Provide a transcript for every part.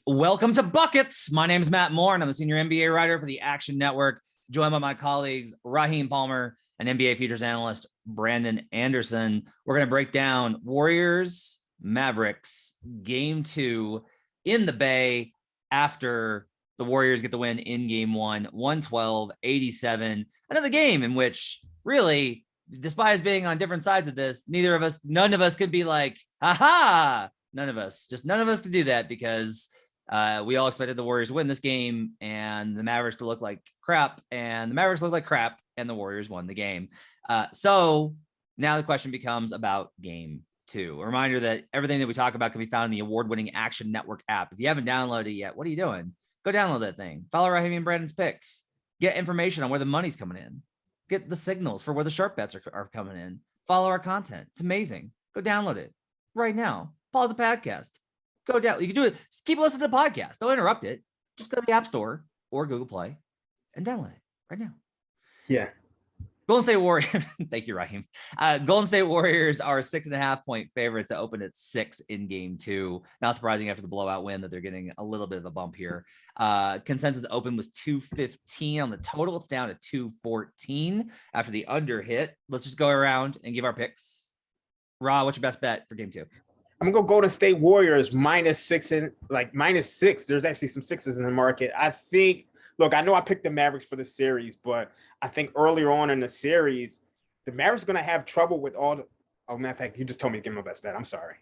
Welcome to Buckets. My name is Matt Moore, and I'm the senior NBA writer for the Action Network, joined by my colleagues Raheem Palmer and NBA futures analyst Brandon Anderson. We're going to break down Warriors-Mavericks Game 2 in the Bay after the Warriors get the win in Game 1, 112-87. Another game in which, really, despite us being on different sides of this, none of us could be like, aha! None of us could do that because we all expected the Warriors to win this game and the Mavericks to look like crap, and the Mavericks looked like crap, and the Warriors won the game. So now the question becomes about Game 2. A reminder that everything that we talk about can be found in the award-winning Action Network app. If you haven't downloaded it yet, what are you doing? Go download that thing. Follow Raheem and Brandon's picks. Get information on where the money's coming in. Get the signals for where the sharp bets are coming in. Follow our content. It's amazing. Go download it right now. Pause the podcast. Go down. You can do it. Just keep listening to the podcast. Don't interrupt it. Just go to the App Store or Google Play and download it right now. Yeah. Golden State Warriors. Thank you, Raheem. Golden State Warriors are 6.5-point favorites to open at 6 in Game 2. Not surprising after the blowout win that they're getting a little bit of a bump here. Consensus open was 215 on the total. It's down to 214 after the under hit. Let's just go around and give our picks. Ra, what's your best bet for Game 2? I'm gonna go Golden State Warriors -6 and -6. There's actually some sixes in the market. I think. Look, I know I picked the Mavericks for the series, but I think earlier on in the series, the Mavericks are gonna have trouble with all the. Oh, matter of fact, you just told me to give my best bet. I'm sorry.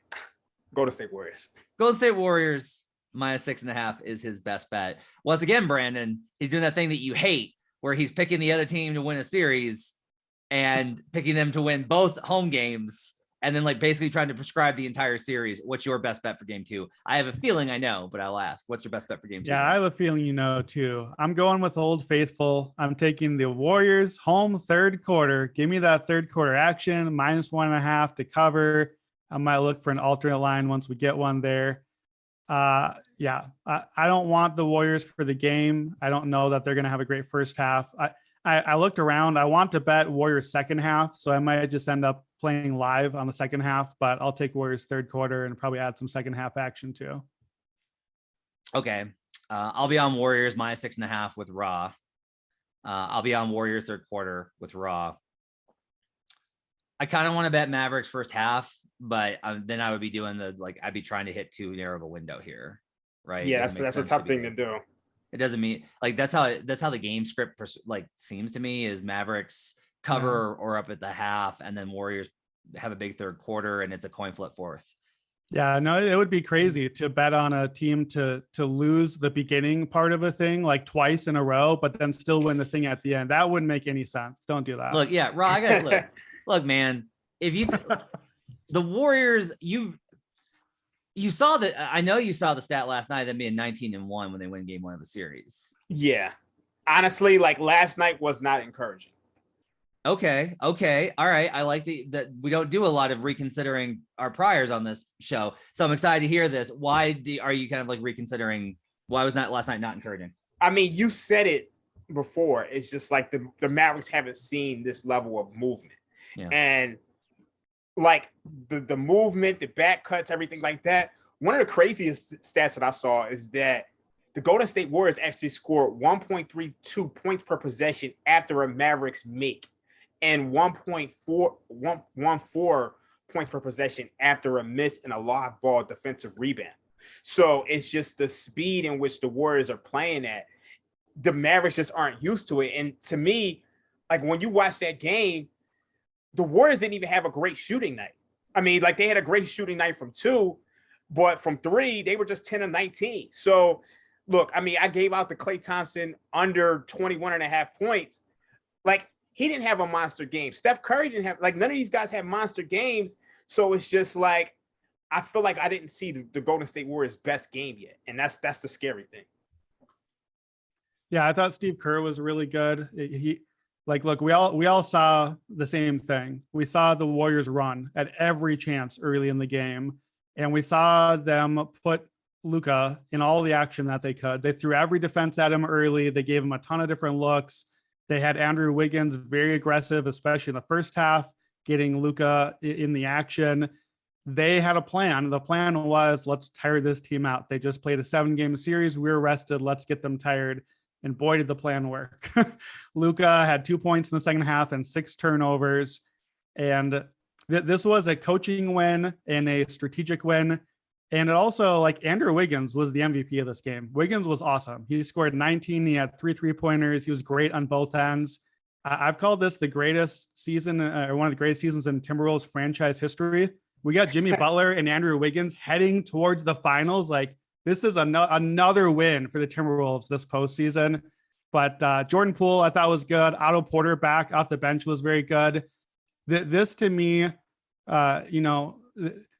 Golden State Warriors. Golden State Warriors -6.5 is his best bet. Once again, Brandon, he's doing that thing that you hate, where he's picking the other team to win a series and picking them to win both home games. And then basically trying to prescribe the entire series. What's your best bet for Game 2? I have a feeling I know, but I'll ask. What's your best bet for Game 2? Yeah, I have a feeling you know too. I'm going with Old Faithful. I'm taking the Warriors home third quarter. Give me that third quarter action, -1.5 to cover. I might look for an alternate line once we get one there. I don't want the Warriors for the game. I don't know that they're going to have a great first half. I looked around. I want to bet Warriors second half, so I might just end up playing live on the second half, but I'll take Warriors third quarter and probably add some second half action too. Okay. I'll be on Warriors -6.5 with Raw. I'll be on Warriors third quarter with Raw. I kind of want to bet Mavericks first half, but then I would be doing I'd be trying to hit too narrow of a window here. Right. Yeah, that's a tough thing to do. It doesn't mean that's how the game script seems to me is Mavericks cover or up at the half, and then Warriors have a big third quarter, and it's a coin flip fourth. Yeah, no, it would be crazy to bet on a team to lose the beginning part of a thing twice in a row, but then still win the thing at the end. That wouldn't make any sense. Don't do that. Look, yeah, Rob, I got look, man. If the Warriors, you saw that. I know you saw the stat last night, them being 19-1 when they win Game 1 of the series. Yeah, honestly, last night was not encouraging. Okay. All right. I like that we don't do a lot of reconsidering our priors on this show. So I'm excited to hear this. Why are you kind of reconsidering? Why was last night not encouraging? I mean, you said it before. It's just the Mavericks haven't seen this level of movement. Yeah. And the movement, the back cuts, everything like that. One of the craziest stats that I saw is that the Golden State Warriors actually scored 1.32 points per possession after a Mavericks make, and 1.14 points per possession after a miss and a live ball defensive rebound. So it's just the speed in which the Warriors are playing at. The Mavericks just aren't used to it. And to me, when you watch that game, the Warriors didn't even have a great shooting night. I mean, they had a great shooting night from 2, but from 3, they were just 10-19. So, look, I mean, I gave out the Klay Thompson under 21.5 points. He didn't have a monster game. Steph Curry didn't have, none of these guys had monster games. So it's just I feel like I didn't see the Golden State Warriors' best game yet. And that's the scary thing. Yeah, I thought Steve Kerr was really good. Look, we all saw the same thing. We saw the Warriors run at every chance early in the game, and we saw them put Luka in all the action that they could. They threw every defense at him early. They gave him a ton of different looks. They had Andrew Wiggins very aggressive, especially in the first half, getting Luka in the action. they had a plan. The plan was, let's tire this team out. They just played a 7-game series. We were rested. Let's get them tired. And boy, did the plan work. Luka had 2 points in the second half and 6 turnovers. And this was a coaching win and a strategic win. And it also, like, Andrew Wiggins was the MVP of this game. Wiggins was awesome. He scored 19. He had 3 3-pointers. He was great on both ends. I've called this the greatest season, or one of the greatest seasons in Timberwolves franchise history. We got Jimmy Butler and Andrew Wiggins heading towards the finals. Like, this is another win for the Timberwolves this postseason. But Jordan Poole, I thought, was good. Otto Porter back off the bench was very good. This to me,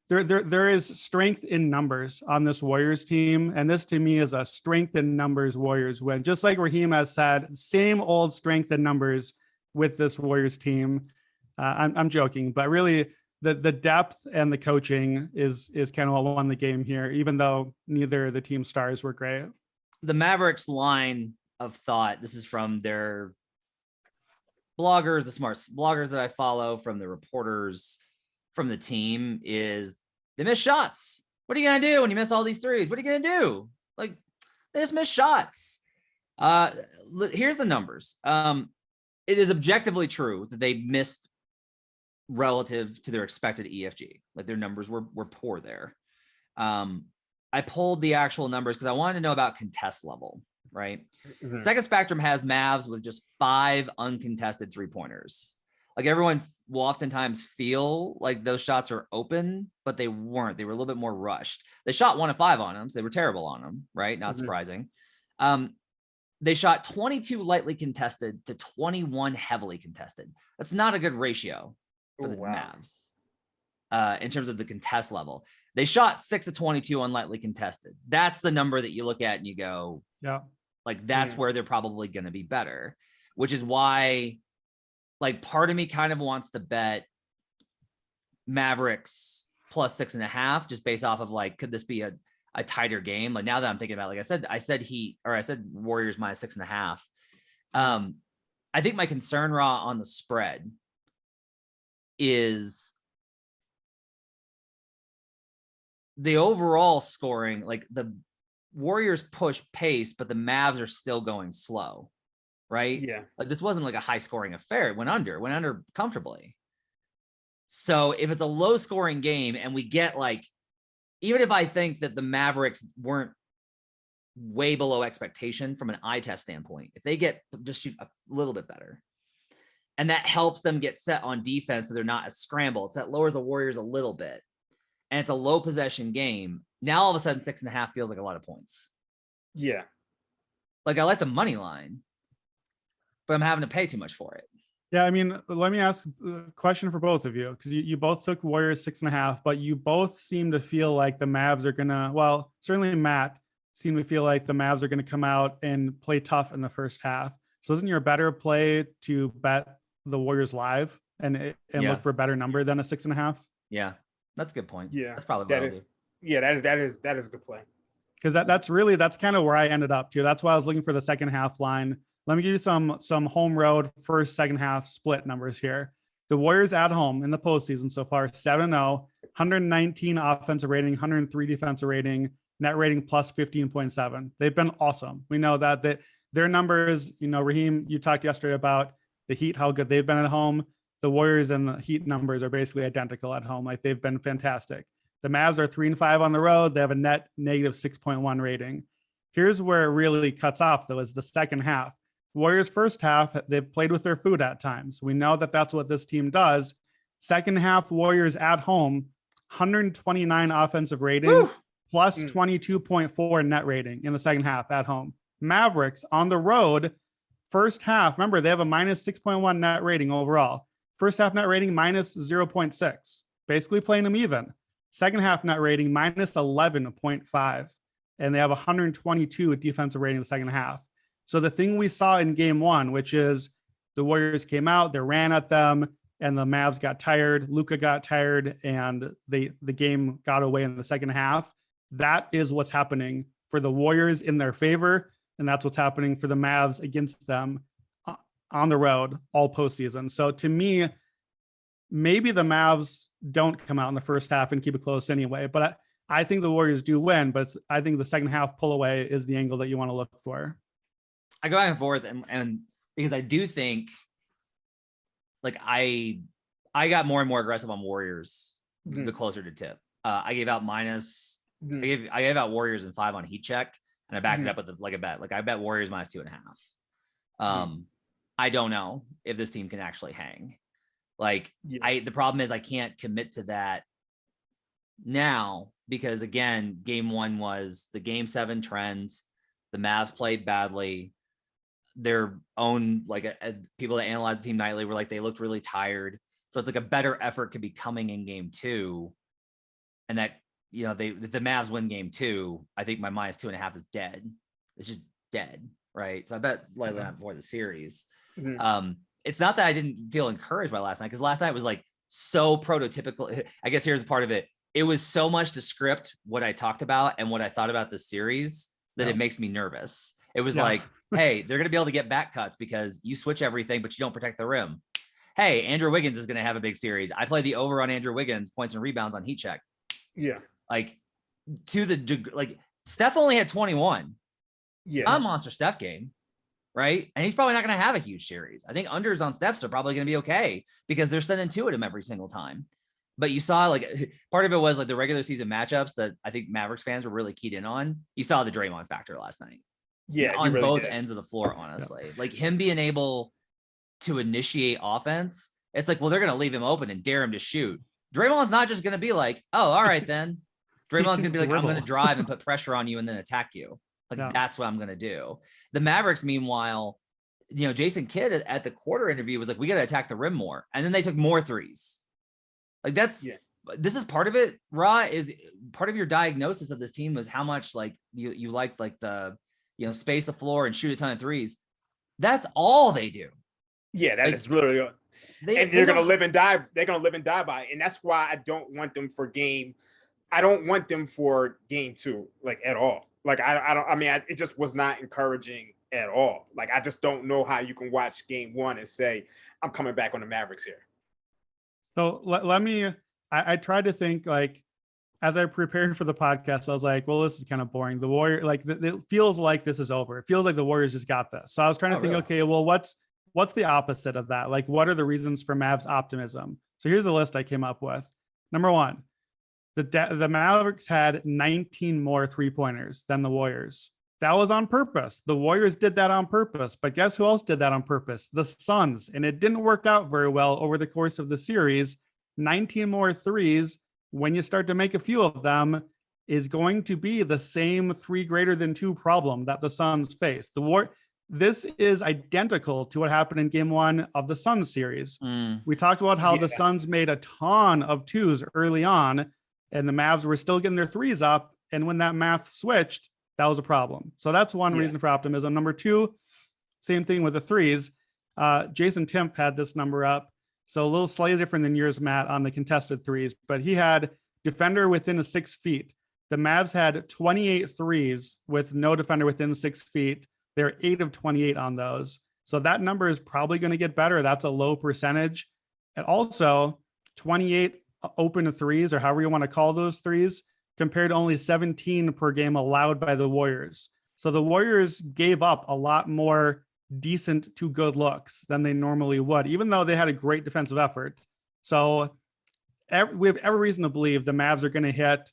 there is strength in numbers on this Warriors team. And this to me is a strength in numbers Warriors win. Just like Raheem has said, same old strength in numbers with this Warriors team. I'm joking, but really the depth and the coaching is kind of what won the game here, even though neither of the team stars were great. The Mavericks line of thought, this is from their bloggers, the smart bloggers that I follow, from the reporters, from the team, is they miss shots. What are you going to do when you miss all these threes? What are you going to do? Like, they just miss shots. Here's the numbers. It is objectively true that they missed relative to their expected EFG. Like, their numbers were poor there. I pulled the actual numbers because I wanted to know about contest level, right? Mm-hmm. Second Spectrum has Mavs with just 5 uncontested 3-pointers. Like, everyone will oftentimes feel like those shots are open, but they weren't. They were a little bit more rushed. They shot 1 of 5 on them, so they were terrible on them, right? Not surprising. They shot 22 lightly contested to 21 heavily contested. That's not a good ratio for the Mavs in terms of the contest level. They shot 6 of 22 on lightly contested. That's the number that you look at and you go, yeah, like, that's where they're probably going to be better, which is why, like, part of me kind of wants to bet Mavericks plus 6.5, just based off of, like, could this be a tighter game? Like, now that I'm thinking about it, like I said Warriors minus 6.5. I think my concern, Raw, on the spread is the overall scoring. Like, the Warriors push pace, but the Mavs are still going slow. Right? Yeah. Like, this wasn't like a high scoring affair. It went under comfortably. So if it's a low scoring game and we get, like, even if I think that the Mavericks weren't way below expectation from an eye test standpoint, if they get just shoot a little bit better, and that helps them get set on defense so they're not as scrambled, so that lowers the Warriors a little bit, and it's a low possession game, now all of a sudden 6.5 feels like a lot of points. Yeah. Like, I like the money line, but I'm having to pay too much for it. Yeah, I mean, let me ask a question for both of you, because you both took Warriors 6.5, but you both seem to feel like the Mavs are gonna, well, certainly Matt seemed to feel like the Mavs are gonna come out and play tough in the first half. So isn't your better play to bet the Warriors live and look for a better number than a 6.5? Yeah, that's a good point. Yeah, that's probably what I'll do. Yeah, that is a good play. Because that's kind of where I ended up too. That's why I was looking for the second half line. Let me give you some home road first, second half split numbers here. The Warriors at home in the postseason so far, 7-0, 119 offensive rating, 103 defensive rating, net rating plus 15.7. They've been awesome. We know that their numbers, Raheem, you talked yesterday about the Heat, how good they've been at home. The Warriors and the Heat numbers are basically identical at home. Like, they've been fantastic. The Mavs are 3-5 on the road. They have a net negative 6.1 rating. Here's where it really cuts off, though, is the second half. Warriors first half, they've played with their food at times. We know that that's what this team does. Second half, Warriors at home, 129 offensive rating, plus 22.4 net rating in the second half at home. Mavericks on the road, first half, remember, they have a minus 6.1 net rating overall. First half net rating minus 0.6, basically playing them even. Second half net rating minus 11.5, and they have 122 defensive rating in the second half. So the thing we saw in game one, which is the Warriors came out, they ran at them, and the Mavs got tired. Luka got tired, and the game got away in the second half. That is what's happening for the Warriors in their favor, and that's what's happening for the Mavs against them on the road all postseason. So to me, maybe the Mavs don't come out in the first half and keep it close anyway. But I think the Warriors do win, but I think the second half pull away is the angle that you want to look for. I go back and forth, and because I do think, like, I got more and more aggressive on Warriors the closer to tip. I gave out minus. I gave out Warriors and 5 on heat check, and I backed it up with a bet. Like, I bet Warriors minus 2.5. I don't know if this team can actually hang. Like, the problem is I can't commit to that now because, again, game 1 was the game 7 trend. The Mavs played badly. Their own, like, people that analyze the team nightly were like, they looked really tired. So it's like a better effort could be coming in game 2. And that, you know, the Mavs win game 2. I think my minus 2.5 is dead. It's just dead. Right. So I bet slightly not before the series. It's not that I didn't feel encouraged by last night, because last night was like so prototypical. I guess here's part of it. It was so much to script what I talked about and what I thought about the series that it makes me nervous. It was like, hey, they're going to be able to get back cuts because you switch everything, but you don't protect the rim. Hey, Andrew Wiggins is going to have a big series. I played the over on Andrew Wiggins points and rebounds on heat check. Yeah. Like, Steph only had 21. Yeah. Not a monster Steph game. Right. And he's probably not going to have a huge series. I think unders on Steph's are probably going to be okay because they're sending 2 at him every single time. But you saw, like, part of it was like the regular season matchups that I think Mavericks fans were really keyed in on. You saw the Draymond factor last night. Yeah. On really both ends of the floor, honestly. Like, him being able to initiate offense. It's like, well, they're going to leave him open and dare him to shoot. Draymond's not just going to be like, oh, all right, then. Draymond's going to be like, I'm going to drive and put pressure on you and then attack you. Like, that's what I'm going to do. The Mavericks, meanwhile, you know, Jason Kidd at the quarter interview was like, we got to attack the rim more. And then they took more threes. Like, this is part of it. Ra, is part of your diagnosis of this team was how much, like, you liked, like, the, you know, space the floor and shoot a ton of threes. That's all they do. Yeah, that is literally. They're going to live and die. They're going to live and die by it. And that's why I don't want them for game 2, like, at all. Like, it just was not encouraging at all. Like, I just don't know how you can watch game 1 and say, I'm coming back on the Mavericks here. So let me, I tried to think, like, as I prepared for the podcast, I was like, well, this is kind of boring. The Warrior, like, it feels like this is over. It feels like the Warriors just got this. So I was trying to think, okay, well, what's the opposite of that? Like, what are the reasons for Mavs optimism? So here's the list I came up with. Number 1, the Mavericks had 19 more 3-pointers than the Warriors. That was on purpose. The Warriors did that on purpose. But guess who else did that on purpose? The Suns. And it didn't work out very well over the course of the series. 19 more threes, when you start to make a few of them, is going to be the same 3 greater than 2 problem that the Suns face. This is identical to what happened in game 1 of the Suns series. We talked about how the Suns made a ton of 2s early on, and the Mavs were still getting their 3s up. And when that math switched, that was a problem. So that's one reason for optimism. Number 2, same thing with the 3s. Jason Timpf had this number up. So a little slightly different than yours, Matt, on the contested 3s, but he had defender within 6 feet. The Mavs had 28 3s with no defender within 6 feet. They're 8 of 28 on those. So that number is probably going to get better. That's a low percentage. And also 28 open 3s, or however you want to call those 3s, compared to only 17 per game allowed by the Warriors. So the Warriors gave up a lot more decent to good looks than they normally would, even though they had a great defensive effort. So we have every reason to believe the Mavs are going to hit,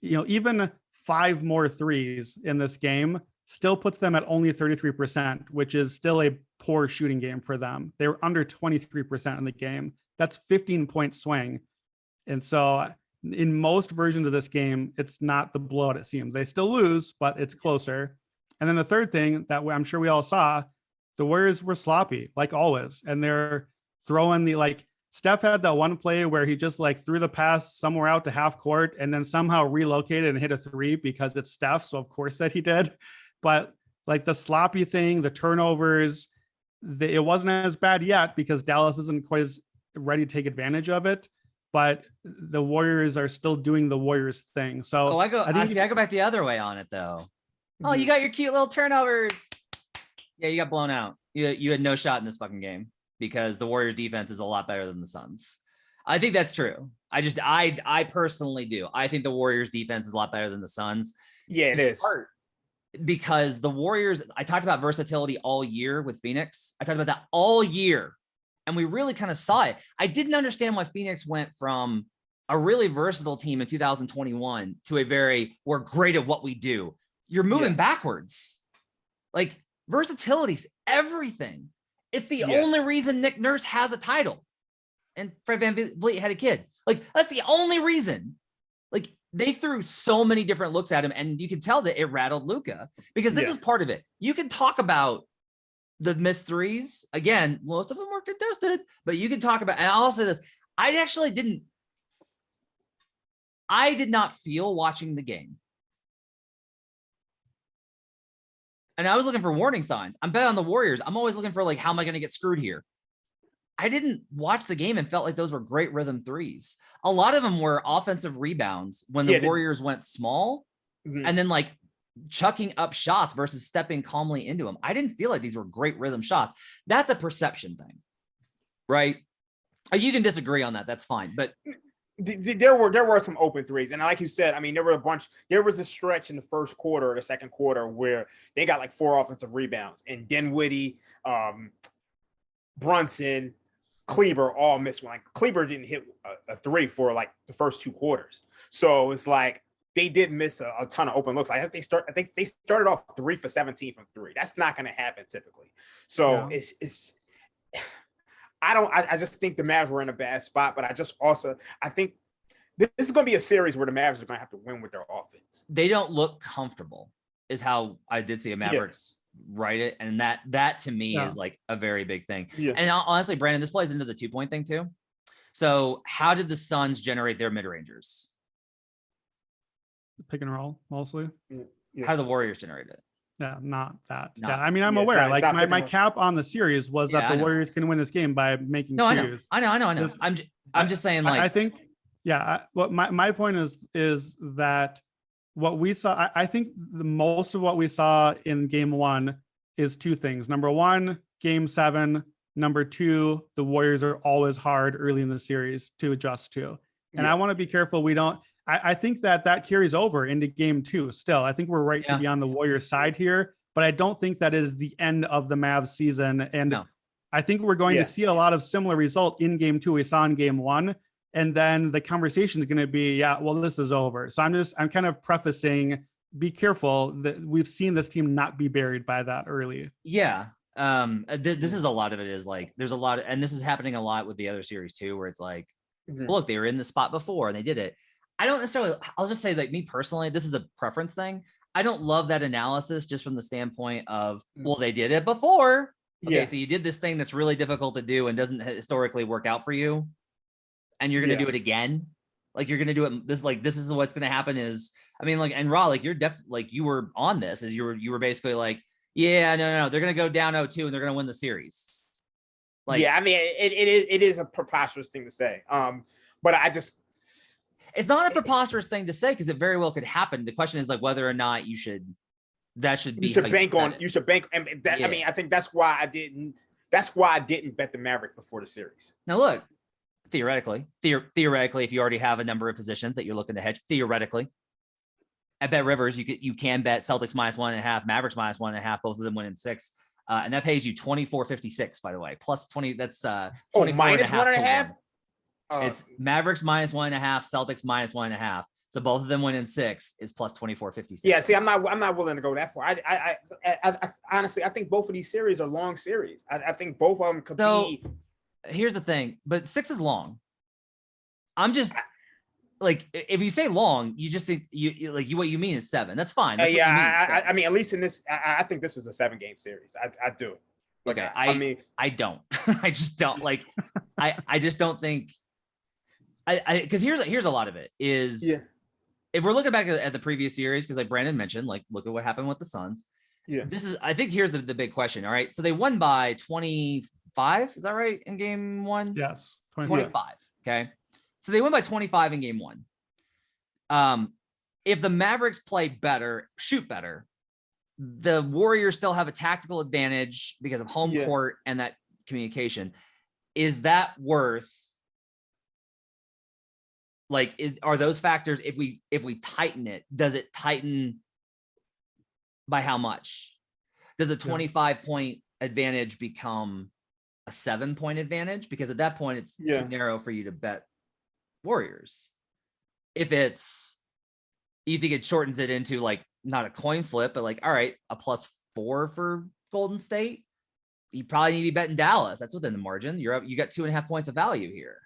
you know, even 5 more 3s in this game still puts them at only 33%, which is still a poor shooting game for them. They were under 23% in the game. That's 15-point swing. And so in most versions of this game, it's not the blowout it seems. They still lose, but it's closer. And then the third thing that I'm sure we all saw, the Warriors were sloppy, like always. And they're throwing Steph had that one play where he just threw the pass somewhere out to half court and then somehow relocated and hit a 3 because it's Steph. So of course that he did. But the sloppy thing, the turnovers, it wasn't as bad yet because Dallas isn't quite as ready to take advantage of it. But the Warriors are still doing the Warriors thing. So I go back the other way on it though. Oh, you got your cute little turnovers. Yeah, you got blown out. You had no shot in this fucking game because the Warriors defense is a lot better than the Suns. I think that's true. I personally do. I think the Warriors defense is a lot better than the Suns. Yeah, it is. Because the Warriors, I talked about versatility all year with Phoenix. I talked about that all year. And we really kind of saw it. I didn't understand why Phoenix went from a really versatile team in 2021 to we're great at what we do. You're moving backwards. Like, versatility's everything. It's the only reason Nick Nurse has a title and Fred VanVleet had a kid. Like, that's the only reason. Like, they threw so many different looks at him, and you can tell that it rattled Luka, because this is part of it. You can talk about the missed threes. Again, most of them were contested, but you can talk about, and I'll say this, I did not feel watching the game. And I was looking for warning signs. I'm betting on the Warriors. I'm always looking for, like, how am I going to get screwed here? I didn't watch the game and felt like those were great rhythm threes. A lot of them were offensive rebounds when the Warriors went small and then, like, chucking up shots versus stepping calmly into them. I didn't feel like these were great rhythm shots. That's a perception thing, right? You can disagree on that. That's fine. But there were some open threes. And like you said, I mean, there was a stretch in the first quarter or the second quarter where they got like 4 offensive rebounds, and Dinwiddie, Brunson, Kleber all missed one. Like, Kleber didn't hit a 3 for like the first 2 quarters. So it's like they did miss a ton of open looks. I think they started off 3 for 17 from 3. That's not going to happen typically. So I just think the Mavs were in a bad spot, but I think this is going to be a series where the Mavs are going to have to win with their offense. They don't look comfortable, is how I did see a Mavericks write it. And that to me is like a very big thing. Yeah. And honestly, Brandon, this plays into the 2-point thing too. So how did the Suns generate their mid-rangers? Pick and roll, mostly. How did the Warriors generate it? Yeah, not that. I mean, I'm aware. Like, my cap on the series was that the Warriors can win this game by making twos. I know. I'm just saying, like, I think, what my point is that what we saw, I think most of what we saw in game 1 is 2 things. Number 1, game 7. Number 2, the Warriors are always hard early in the series to adjust to. And I want to be careful we don't. I think that carries over into game 2 still. I think we're right to be on the Warriors side here, but I don't think that is the end of the Mavs season. And I think we're going to see a lot of similar result in game 2 we saw in game 1. And then the conversation is going to be, well, this is over. So I'm kind of prefacing, be careful that we've seen this team not be buried by that early. Yeah. This is a lot of it is like, there's a lot of, and this is happening a lot with the other series too, where it's like, look, they were in the spot before and they did it. I don't necessarily, I'll just say, like, me personally, this is a preference thing. I don't love that analysis just from the standpoint of, well, they did it before. Okay, so you did this thing that's really difficult to do and doesn't historically work out for you, and you're going to do it again. Like, you're going to do it. This is what's going to happen is, I mean, like, and Raw, like, you're like, you were on this as you were basically like, no, they're going to go down 0-2 and they're going to win the series. Like, I mean, it is a preposterous thing to say. But it's not a preposterous thing to say, because it very well could happen. The question is, like, whether or not you should bank on. And that, I mean, I think that's why I didn't bet the Mavericks before the series. Now, look, theoretically, if you already have a number of positions that you're looking to hedge, theoretically, at Bet Rivers, you can bet Celtics -1.5, Mavericks -1.5, both of them win in 6. And that pays you 24.56, by the way, plus 20. That's -1.5. It's Mavericks -1.5, Celtics -1.5. So both of them win in 6 is plus 24.56. Yeah, see, I'm not willing to go that far. I honestly, I think both of these series are long series. I think both of them could be. Here's the thing, but 6 is long. I'm just like, if you say long, you just think what you mean is 7. That's fine. That's I mean, at least in this, I think this is a 7-game series. I do. Okay, I don't. I just don't like. I just don't think. Because here's a lot of it is, if we're looking back at the previous series, because like Brandon mentioned, like, look at what happened with the Suns. I think here's the big question. All right, so they won by 25. Is that right, in game 1? Yes, 25. Okay, so they won by 25 in game 1. If the Mavericks play better, shoot better, the Warriors still have a tactical advantage because of home court and that communication. Is that worth Like, are those factors, if we tighten it, does it tighten by how much? Does a 25-point advantage become a 7-point advantage? Because at that point, it's too narrow for you to bet Warriors. If you think it shortens it into like not a coin flip, but like, all right, a +4 for Golden State, you probably need to be betting Dallas. That's within the margin. You got 2.5 points of value here.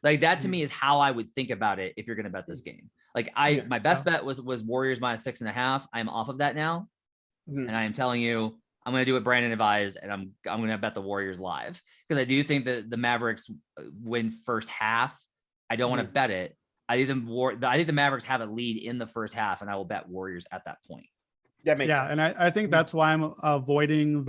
Like that to me is how I would think about it if you're going to bet this game. Like my best bet was Warriors -6.5. I'm off of that now. And I am telling you, I'm going to do what Brandon advised, and I'm going to bet the Warriors live, because I do think that the Mavericks win first half. I don't want to bet it. I think the Mavericks have a lead in the first half, and I will bet Warriors at that point. That makes sense. And I think that's why I'm avoiding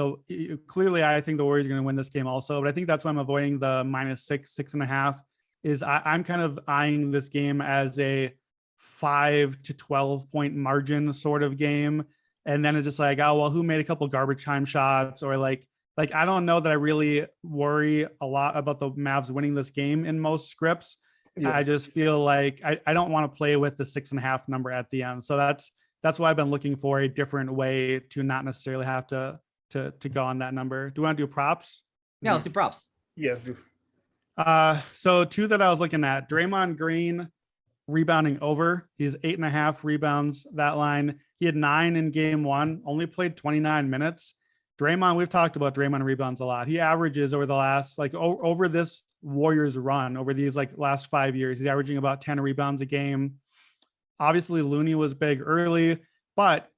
clearly I think the Warriors are going to win this game also, but I think that's why I'm avoiding the -6, 6.5. Is I'm kind of eyeing this game as a 5 to 12 point margin sort of game. And then it's just like, oh, well, who made a couple garbage time shots, or like I don't know that I really worry a lot about the Mavs winning this game in most scripts. I just feel like I don't want to play with the 6.5 number at the end. So that's why I've been looking for a different way to not necessarily have to go on that number. Do you want to do props? Yeah, let's do props. Yes, do. So two that I was looking at: Draymond Green rebounding over. He's 8.5 rebounds, that line. He had 9 in game 1, only played 29 minutes. Draymond, we've talked about Draymond rebounds a lot. He averages over the last, over this Warriors run, over these last 5 years, he's averaging about 10 rebounds a game. Obviously, Looney was big early, but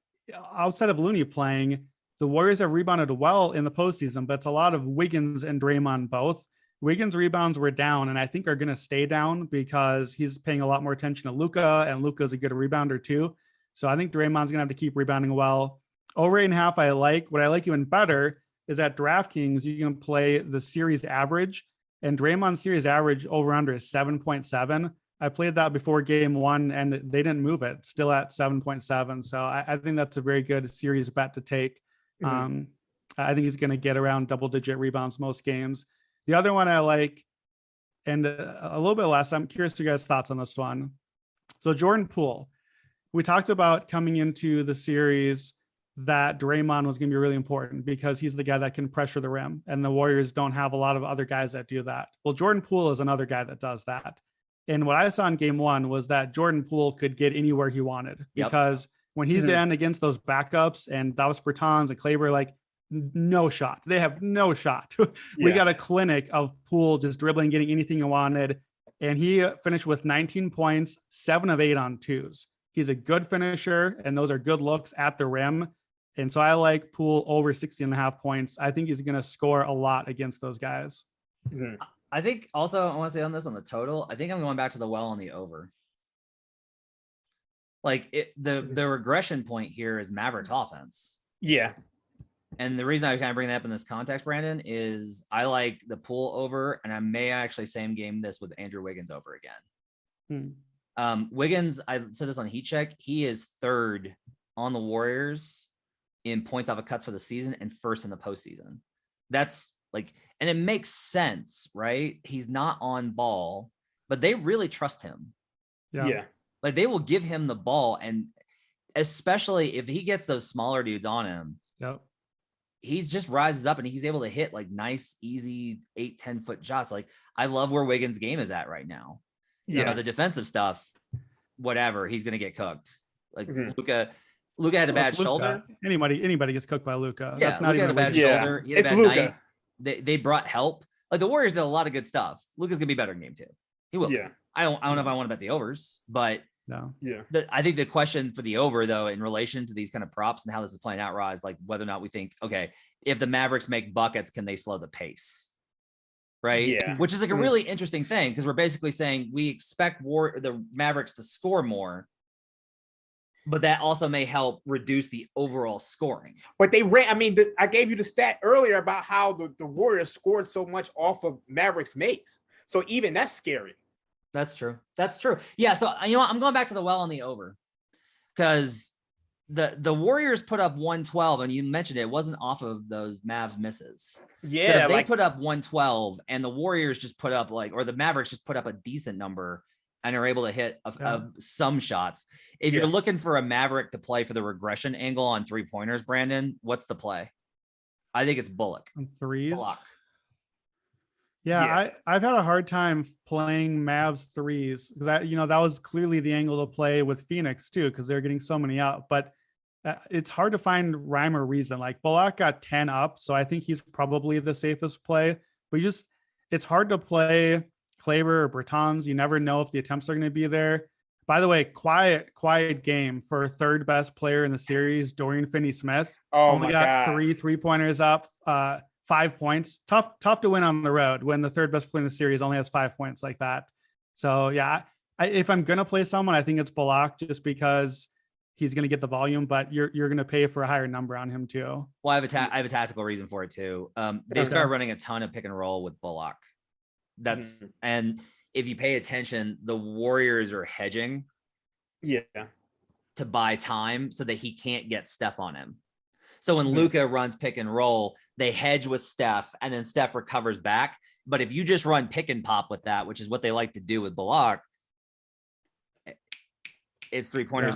outside of Looney playing, the Warriors have rebounded well in the postseason, but it's a lot of Wiggins and Draymond both. Wiggins' rebounds were down, and I think are going to stay down because he's paying a lot more attention to Luka, and Luka's a good rebounder too. So I think Draymond's going to have to keep rebounding well. Over 8.5, I like. What I like even better is at DraftKings, you can play the series average, and Draymond's series average over under is 7.7. I played that before game 1, and they didn't move it. Still at 7.7. So I think that's a very good series bet to take. I think he's going to get around double-digit rebounds most games. The other one I like, and a little bit less, I'm curious to your guys' thoughts on this one. So Jordan Poole, we talked about coming into the series that Draymond was going to be really important because he's the guy that can pressure the rim, and the Warriors don't have a lot of other guys that do that. Well, Jordan Poole is another guy that does that. And what I saw in game 1 was that Jordan Poole could get anywhere he wanted because when he's in against those backups and Davis Bertans and Kleber, no shot. They have no shot. We got a clinic of Poole just dribbling, getting anything he wanted. And he finished with 19 points, 7 of 8 on twos. He's a good finisher, and those are good looks at the rim. And so I like Poole over 60.5 points. I think he's going to score a lot against those guys. I think also, I want to say on this, on the total, I think I'm going back to the well on the over. The regression point here is Mavericks offense. Yeah. And the reason I kind of bring that up in this context, Brandon, is I like the Poole over, and I may actually same game this with Andrew Wiggins over again. Wiggins, I said this on Heat Check, he is 3rd on the Warriors in points off of cuts for the season and 1st in the postseason. That's and it makes sense, right? He's not on ball, but they really trust him. Yeah. They will give him the ball, and especially if he gets those smaller dudes on him. Yep. He just rises up and he's able to hit nice, easy 8-10 foot shots. I love where Wiggins' game is at right now. You know, the defensive stuff, whatever, he's going to get cooked. Luka had a bad shoulder. Anybody gets cooked by Luka. Yeah, that's not Luka even had a bad shoulder. He had a bad night. They brought help. The Warriors did a lot of good stuff. Luka's going to be better in game 2. He will. Yeah. I don't know if I want to bet the overs, but no. Yeah. I think the question for the over, though, in relation to these kind of props and how this is playing out, Roz, whether or not we think, okay, if the Mavericks make buckets, can they slow the pace? Right? Yeah. Which is a really interesting thing, because we're basically saying we expect the Mavericks to score more, but that also may help reduce the overall scoring. But they ran. I mean, I gave you the stat earlier about how the Warriors scored so much off of Mavericks makes. So even that's scary. That's true. Yeah. So, I'm going back to the well on the over, because the Warriors put up 112, and you mentioned it wasn't off of those Mavs misses. Yeah. So if they put up 112 and the Warriors just put up or the Mavericks just put up a decent number, and are able to hit some shots. If you're looking for a Maverick to play for the regression angle on 3-pointers, Brandon, what's the play? I think it's Bullock. On threes. Bullock. Yeah, I've had a hard time playing Mavs threes because that was clearly the angle to play with Phoenix too, because they're getting so many out. But it's hard to find rhyme or reason. Like Bullock got 10 up, so I think he's probably the safest play. But it's hard to play Kleber or Bertans. You never know if the attempts are going to be there. By the way, quiet game for third best player in the series, Dorian Finney-Smith. Only got 3-3-pointers up. 5 points. Tough to win on the road when the third best player in the series only has 5 points like that. So yeah, if I'm gonna play someone, I think it's Bullock just because he's gonna get the volume, but you're gonna pay for a higher number on him too. Well, I have a tactical reason for it too. They started running a ton of pick and roll with Bullock. And if you pay attention, the Warriors are hedging, to buy time so that he can't get Steph on him. So when Luka runs pick and roll, they hedge with Steph and then Steph recovers back. But if you just run pick and pop with that, which is what they like to do with Bullock, it's 3-pointers.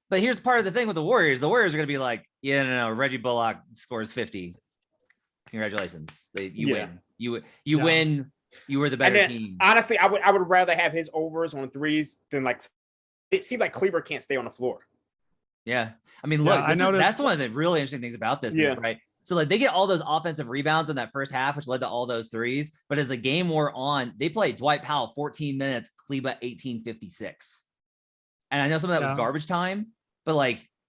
But here's part of the thing with the Warriors. The Warriors are going to be like, no, Reggie Bullock scores 50. Congratulations. You win. You win. You were the better team. Honestly, I would rather have his overs on threes than it seems like Kleber can't stay on the floor. Yeah. I mean, look, that's one of the really interesting things about this is, right? So they get all those offensive rebounds in that first half, which led to all those threes. But as the game wore on, they played Dwight Powell 14 minutes, Kleber 18:56. And I know some of that was garbage time, but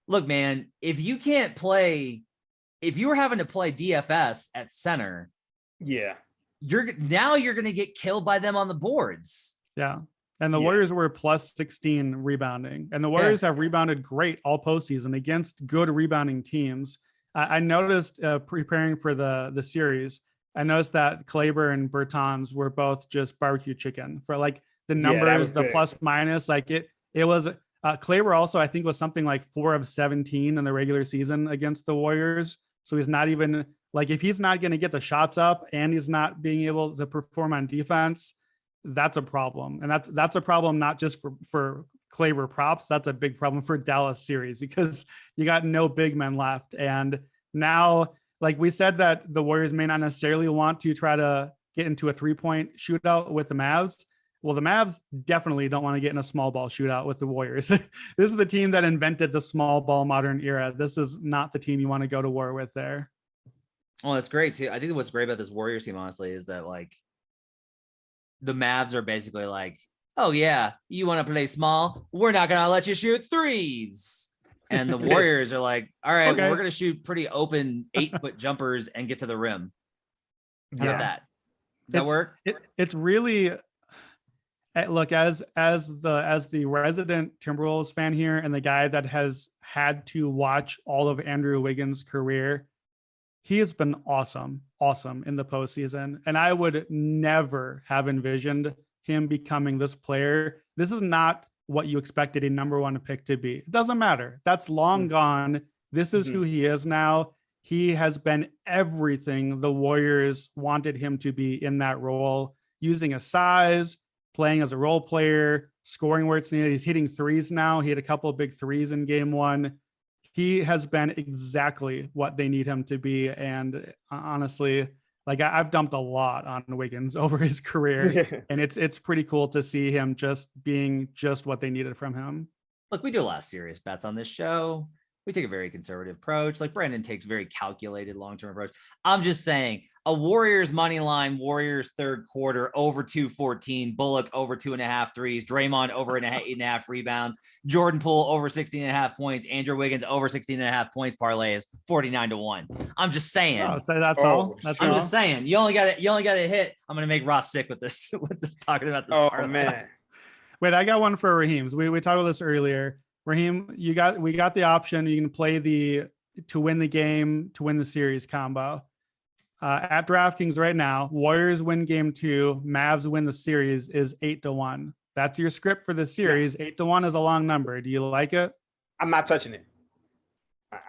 look, man, if you were having to play DFS at center, you're going to get killed by them on the boards. Yeah. And the Warriors were plus 16 rebounding, and the Warriors have rebounded great all postseason against good rebounding teams. I noticed preparing for the series, I noticed that Kleber and Bertans were both just barbecue chicken for the numbers, the plus minus. It was Kleber also, I think, was something like 4 of 17 in the regular season against the Warriors. So he's not even if he's not going to get the shots up and he's not being able to perform on defense, that's a problem. And that's a problem not just for Kleber props. That's a big problem for Dallas series because you got no big men left. And now, we said that the Warriors may not necessarily want to try to get into a 3-point shootout with the Mavs. Well, the Mavs definitely don't want to get in a small ball shootout with the Warriors. This is the team that invented the small ball modern era. This is not the team you want to go to war with there. Well, that's great too. I think what's great about this Warriors team, honestly, is that the Mavs are basically oh yeah, you want to play small? We're not going to let you shoot threes. And the Warriors are all right, well, we're going to shoot pretty open 8-foot jumpers and get to the rim. How about that? Does that work? It's really, look, as the resident Timberwolves fan here and the guy that has had to watch all of Andrew Wiggins' career, he has been awesome in the postseason. And I would never have envisioned him becoming this player. This is not what you expected a number 1 pick to be. It doesn't matter. That's long gone. This is who he is now. He has been everything the Warriors wanted him to be in that role, using his size, playing as a role player, scoring where it's needed. He's hitting threes now. He had a couple of big threes in game 1. He has been exactly what they need him to be. And honestly, I've dumped a lot on Wiggins over his career, and it's pretty cool to see him just being just what they needed from him. Look, we do a lot of serious bets on this show. We take a very conservative approach. Brandon takes very calculated long-term approach. I'm just saying a Warriors money line, Warriors third quarter over 214, Bullock over 2.5 threes, Draymond over 8.5 rebounds, Jordan Poole over 16.5 points, Andrew Wiggins over 16.5 points parlays 49-1. I'm just saying. Oh, so that's all. I'm just saying. You only got to hit. I'm gonna make Ross sick with this talking about this. Oh man. Wait, I got one for Raheem. We talked about this earlier. Raheem, we got the option. You can play to win the game, to win the series combo. At DraftKings right now, Warriors win game 2, Mavs win the series is 8-1. That's your script for the series. 8-1 is a long number. Do you like it? I'm not touching it.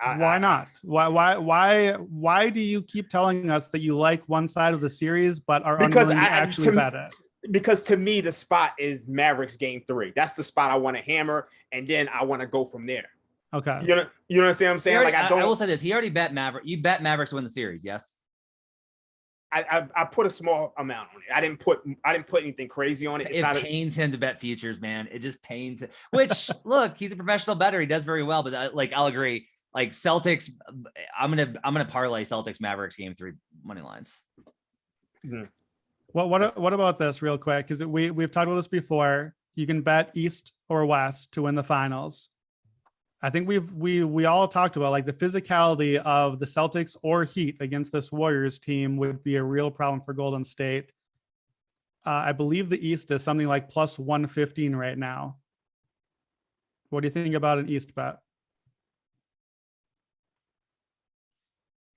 Why not? Why do you keep telling us that you like one side of the series but are unwilling to actually bet it? because to me, the spot is Mavericks game 3. That's the spot I want to hammer, and then I want to go from there. Okay. You understand what I'm saying? Already, Like I will say this: he already bet Maverick. You bet Mavericks to win the series, yes? I put a small amount on it. I didn't put anything crazy on it. It pains him to bet futures, man. It just pains him. Which, look, he's a professional bettor. He does very well, but I'll agree. Like Celtics, I'm gonna parlay Celtics Mavericks game 3 money lines. Mm-hmm. Well, what about this real quick? Because we've talked about this before. You can bet East or West to win the finals. I think we all talked about like the physicality of the Celtics or Heat against this Warriors team would be a real problem for Golden State. I believe the East is something like plus 115 right now. What do you think about an East bet?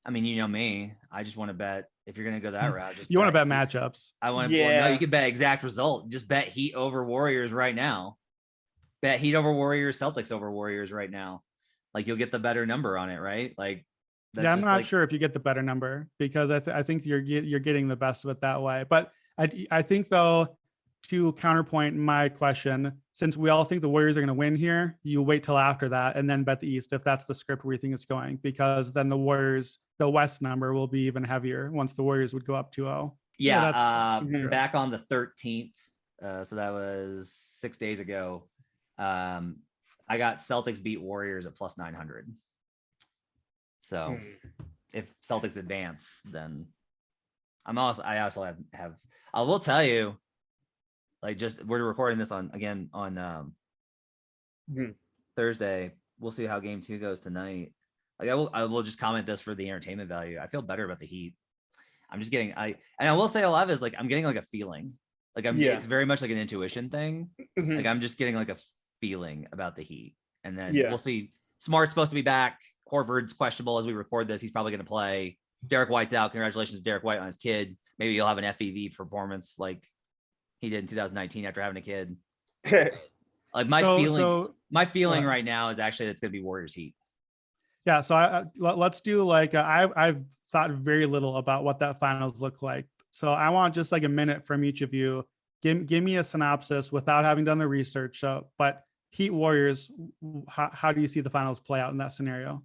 I mean, you know me. I just want to bet. If you're going to go that route, just you want to bet matchups. I want to. Yeah. Well, no, you can bet exact result. Just bet Heat over Warriors right now. Bet Heat over Warriors, Celtics over Warriors right now. Like you'll get the better number on it, right? Like, that's I'm not sure if you get the better number because I think you're getting the best of it that way. But I think though, to counterpoint my question, since we all think the Warriors are going to win here, you wait till after that and then bet the East if that's the script where you think it's going, because then the Warriors, the West number will be even heavier once the Warriors would go up 2-0. Yeah, back on the 13th, so that was 6 days ago. I got Celtics beat Warriors at plus 900. So if Celtics advance, then I also have I will tell you, like, just we're recording this on Thursday. We'll see how game 2 goes tonight. Like I will just comment this for the entertainment value. I feel better about the Heat. I'm just getting and I will say a lot of it is like I'm getting like a feeling. Like it's very much like an intuition thing. Mm-hmm. Like I'm just getting like a feeling about the Heat. And then we'll see. Smart's supposed to be back. Horford's questionable as we record this. He's probably going to play. Derek White's out. Congratulations to Derek White on his kid. Maybe he'll have an FEV performance like he did in 2019 after having a kid. Like my feeling right now is actually it's going to be Warriors Heat. Yeah. So let's do like I've thought very little about what that finals look like. So I want just like a minute from each of you. Give me a synopsis without having done the research. So, but Heat Warriors, how do you see the finals play out in that scenario?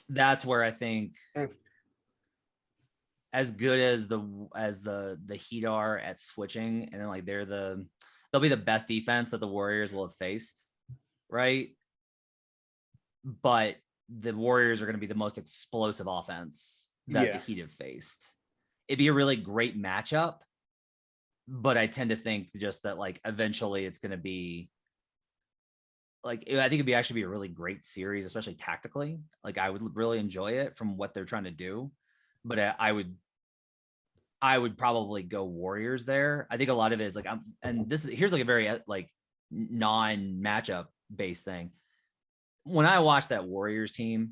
That's where I think as good as the Heat are at switching, and then like they'll be the best defense that the Warriors will have faced, right? But the Warriors are going to be the most explosive offense that the Heat have faced. It'd be a really great matchup, but I tend to think just that like eventually it's going to be like, I think it'd be a really great series, especially tactically. Like I would really enjoy it from what they're trying to do, but I would probably go Warriors there. I think a lot of it is like, here's like a very like non-matchup based thing. When I watched that Warriors team,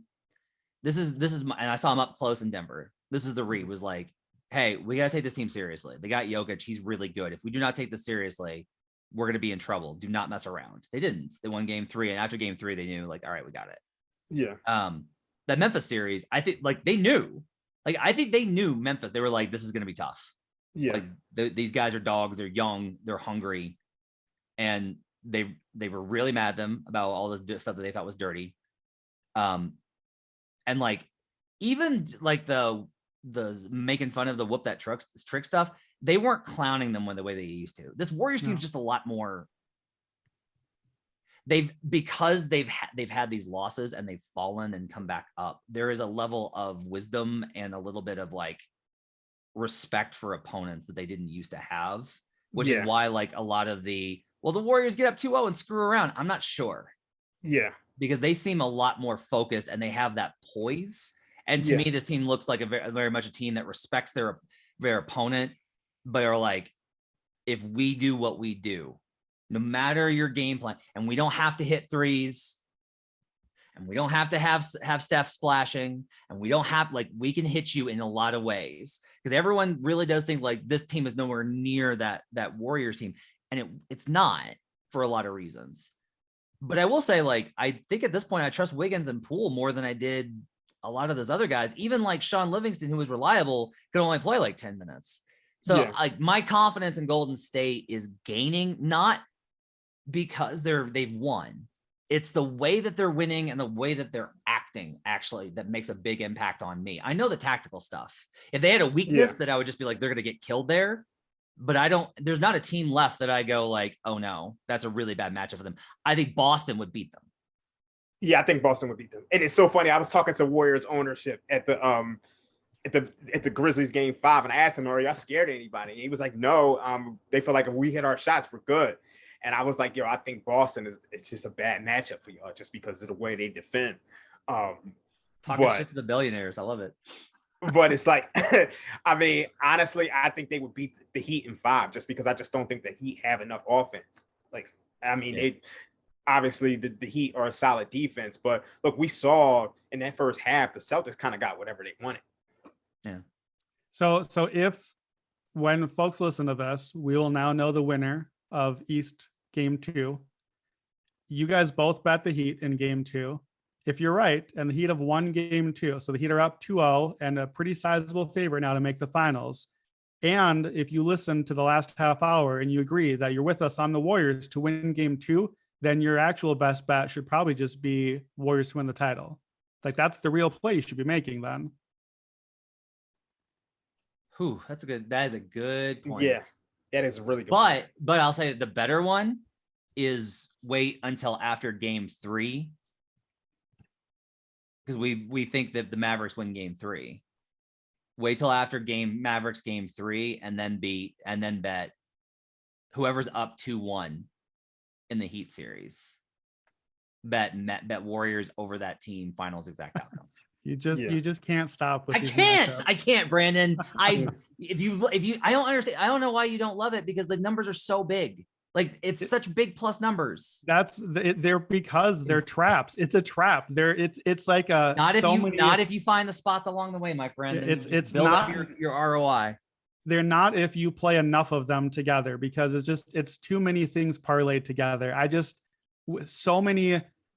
this is and I saw him up close in Denver. This is the read was like, hey, we got to take this team seriously. They got Jokic. He's really good. If we do not take this seriously, we're going to be in trouble. Do not mess around. They didn't. They won game 3. And after game 3, they knew like, all right, we got it. Yeah. That Memphis series, I think like they knew, like, I think they knew Memphis. They were like, this is going to be tough. Yeah. Like these guys are dogs. They're young. They're hungry. And they were really mad at them about all the stuff that they thought was dirty. And like, even like the making fun of the whoop that trick stuff, they weren't clowning them the way they used to. This Warriors team's just a lot more. Because they've had these losses and they've fallen and come back up. There is a level of wisdom and a little bit of like respect for opponents that they didn't used to have, which is why like a lot of the Warriors get up 2-0 and screw around. I'm not sure. Yeah. Because they seem a lot more focused and they have that poise. And to me, this team looks like a very much a team that respects their opponent, but are like, if we do what we do, no matter your game plan, and we don't have to hit threes, and we don't have to have Steph splashing, and we don't have like, we can hit you in a lot of ways, because everyone really does think like this team is nowhere near that Warriors team, and it's not for a lot of reasons. But I will say, like, I think at this point I trust Wiggins and Poole more than I did a lot of those other guys. Even like Sean Livingston, who was reliable, could only play like 10 minutes. So like my confidence in Golden State is gaining, not because they've won. It's the way that they're winning and the way that they're acting actually that makes a big impact on me. I know the tactical stuff. If they had a weakness that I would just be like, they're going to get killed there. But there's not a team left that I go like, oh no, that's a really bad matchup for them. I think Boston would beat them. Yeah, I think Boston would beat them. And it's so funny. I was talking to Warriors ownership at the Grizzlies game 5, and I asked him, "Are y'all scared of anybody?" And he was like, "No, they feel like if we hit our shots, we're good." And I was like, "Yo, I think Boston it's just a bad matchup for y'all, just because of the way they defend." Talking shit to the billionaires, I love it. But it's like, I mean, honestly, I think they would beat the Heat in 5, just because I just don't think the Heat have enough offense. Like, I mean, they obviously the Heat are a solid defense, but look, we saw in that first half the Celtics kind of got whatever they wanted. Yeah. So when folks listen to this, we will now know the winner of East game 2. You guys both bet the Heat in game 2. If you're right, and the Heat have won game 2, so the Heat are up 2-0 and a pretty sizable favorite now to make the finals. And if you listen to the last half hour and you agree that you're with us on the Warriors to win game 2, then your actual best bet should probably just be Warriors to win the title. Like, that's the real play you should be making then. That is a good point. Yeah, that is a really good point. But I'll say the better one is wait until after game 3. Because we think that the Mavericks win game 3. Wait till after Mavericks game 3 and then bet whoever's up 2-1 in the Heat series. Bet Warriors over that team finals exact outcome. You just can't stop with I can't, Brandon. I don't understand. I don't know why you don't love it, because the numbers are so big. Like, it's such big plus numbers. They're because they're traps. It's a trap. It's like a not if you find the spots along the way, my friend. It's build not up your ROI. They're not if you play enough of them together, because it's too many things parlayed together.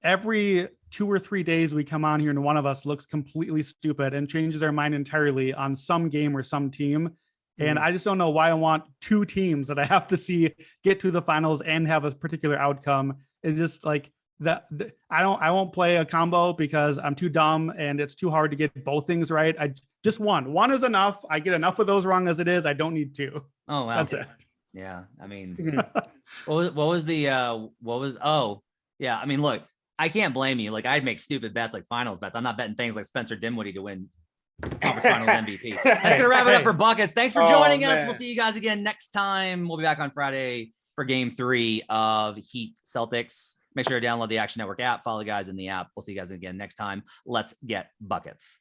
Every 2 or 3 days we come on here and one of us looks completely stupid and changes our mind entirely on some game or some team. And I just don't know why I want 2 teams that I have to see get to the finals and have a particular outcome. It's just like that. I won't play a combo because I'm too dumb and it's too hard to get both things right. I just one is enough. I get enough of those wrong as it is. I don't need 2. Oh, wow. That's it. Yeah. I mean, yeah. I mean, look, I can't blame you. Like, I'd make stupid bets like finals bets. I'm not betting things like Spencer Dinwiddie to win Conference Finals MVP. That's gonna wrap it up for Buckets. Thanks for joining us. We'll see you guys again next time. We'll be back on Friday for game 3 of Heat Celtics. Make sure to download the Action Network app. Follow the guys in the app. We'll see you guys again next time. Let's get buckets.